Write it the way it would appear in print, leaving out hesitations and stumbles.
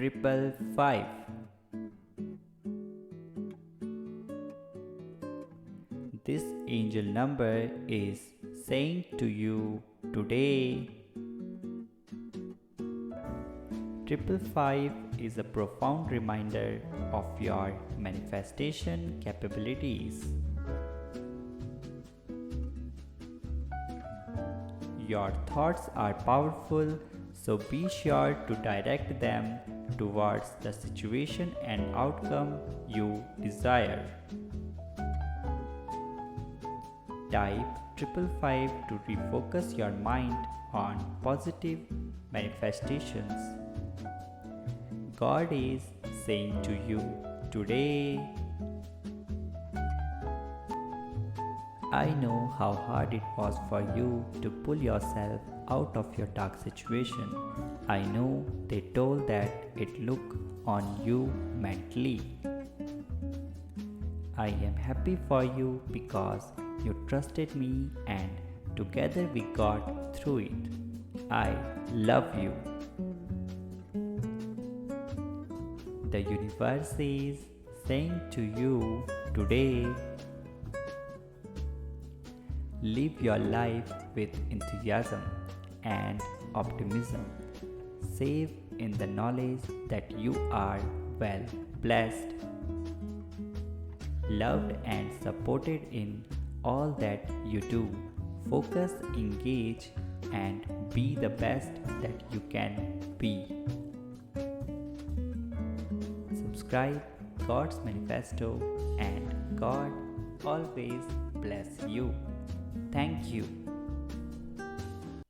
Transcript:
555. This angel number is saying to you today, 555 is a profound reminder of your manifestation capabilities. Your thoughts are powerful, so be sure to direct them towards the situation and outcome you desire. Type 555 to refocus your mind on positive manifestations. God is saying to you today, I know how hard it was for you to pull yourself out of your dark situation. I know they told that it looked on you mentally. I am happy for you because you trusted me and together we got through it. I love you. The universe is saying to you today, live your life with enthusiasm and optimism. Save in the knowledge that you are well blessed, loved and supported in all that you do. Focus, engage, and be the best that you can be. Subscribe God's Manifesto and God always bless you. Thank you.